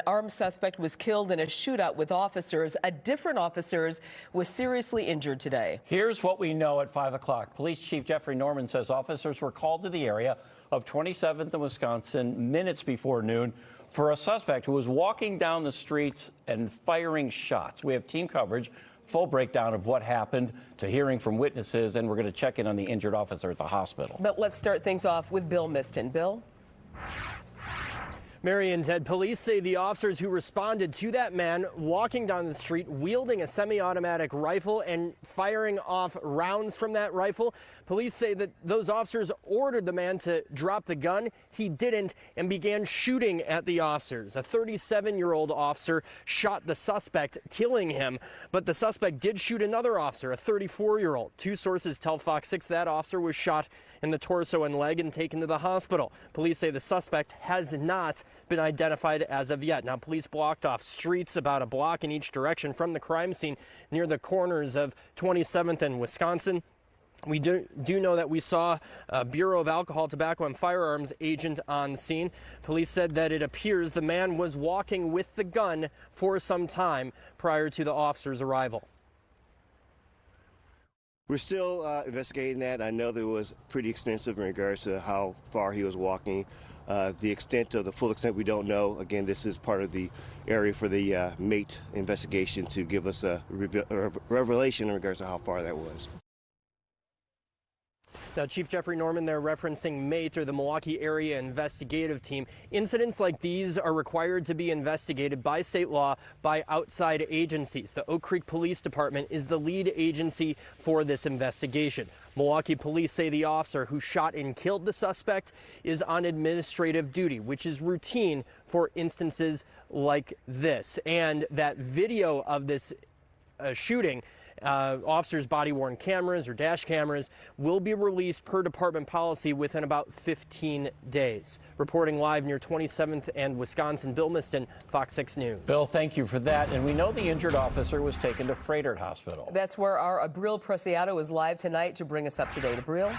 armed suspect was killed in a shootout with officers. A different officer was seriously injured today. Here's what we know at 5 o'clock. Police Chief Jeffrey Norman says officers were called to the area of 27th and Wisconsin minutes before noon for a suspect who was walking down the streets and firing shots. We have team coverage, full breakdown of what happened, to hearing from witnesses, and we're going to check in on the injured officer at the hospital. But let's start things off with Bill Miston. Bill? Mary and Ted, police say the officers who responded to that man walking down the street wielding a semi-automatic rifle and firing off rounds from that rifle. Police say that those officers ordered the man to drop the gun. He didn't and began shooting at the officers. A 37-year-old officer shot the suspect, killing him, but the suspect did shoot another officer, a 34-year-old. Two sources tell Fox 6 that officer was shot in the torso and leg and taken to the hospital. Police say the suspect has not been identified as of yet. Now, police blocked off streets about a block in each direction from the crime scene near the corners of 27th and Wisconsin. We do know that we saw a Bureau of Alcohol, Tobacco, and Firearms agent on scene. Police said that it appears the man was walking with the gun for some time prior to the officer's arrival. We're still investigating that. I know that it was pretty extensive in regards to how far he was walking. The extent of the full extent we don't know. Again, this is part of the area for the mate investigation to give us a revelation in regards to how far that was. Now, Chief Jeffrey Norman, they're referencing MATE, or the Milwaukee Area Investigative Team. Incidents like these are required to be investigated by state law by outside agencies. The Oak Creek Police Department is the lead agency for this investigation. Milwaukee police say the officer who shot and killed the suspect is on administrative duty, which is routine for instances like this. And that video of this shooting, officers' body-worn cameras or dash cameras, will be released per department policy within about 15 days. Reporting live near 27th and Wisconsin, Bill Miston, Fox 6 News. Bill, thank you for that. And we know the injured officer was taken to Frederick Hospital. That's where our Abril Preciado is live tonight to bring us up to date. Abril?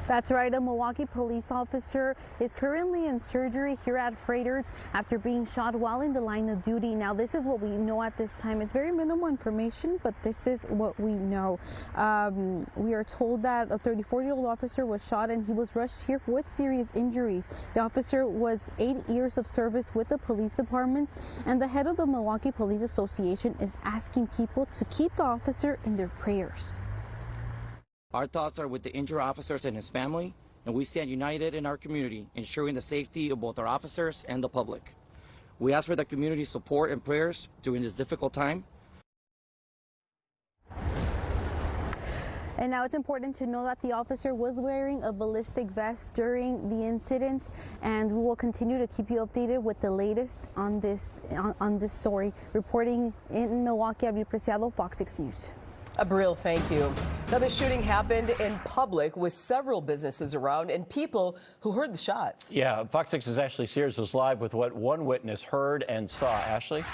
That's right. A Milwaukee police officer is currently in surgery here at Frederick's after being shot while in the line of duty. Now, this is what we know at this time. It's very minimal information, but this is what we know. We are told that a 34-year-old officer was shot and he was rushed here with serious injuries. The officer was 8 years of service with the police department, and the head of the Milwaukee Police Association is asking people to keep the officer in their prayers. Our thoughts are with the injured officers and his family, and we stand united in our community, ensuring the safety of both our officers and the public. We ask for the community's support and prayers during this difficult time. And now it's important to know that the officer was wearing a ballistic vest during the incident, and we will continue to keep you updated with the latest on this story. Reporting in Milwaukee, Abril Preciado, Fox 6 News. Abril, thank you. Now, the shooting happened in public with several businesses around and people who heard the shots. Yeah, Fox 6's Ashley Sears is live with what one witness heard and saw. Ashley?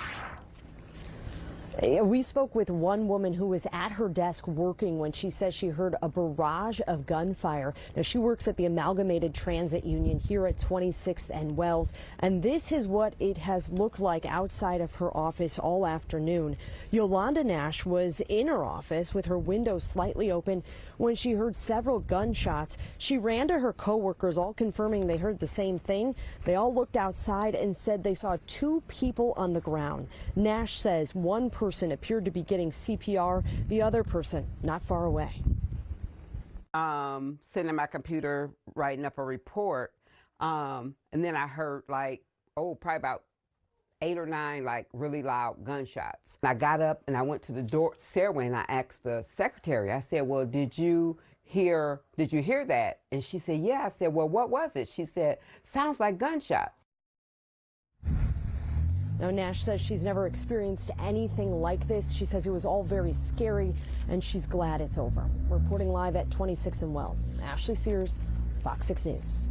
We spoke with one woman who was at her desk working when she says she heard a barrage of gunfire. Now, she works at the Amalgamated Transit Union here at 26th and Wells, and this is what it has looked like outside of her office all afternoon. Yolanda Nash was in her office with her window slightly open when she heard several gunshots. She ran to her coworkers, all confirming they heard the same thing. They all looked outside and said they saw two people on the ground. Nash says one person appeared to be getting CPR, the other person not far away. Sitting at my computer writing up a report, and then I heard probably about 8 or 9 really loud gunshots. I got up and I went to the stairway and I asked the secretary, I said, well, did you hear that? And she said, yeah. I said, well, what was it? She said, sounds like gunshots. Now, Nash says she's never experienced anything like this. She says it was all very scary, and she's glad it's over. Reporting live at 26 and Wells, Ashley Sears, Fox 6 News.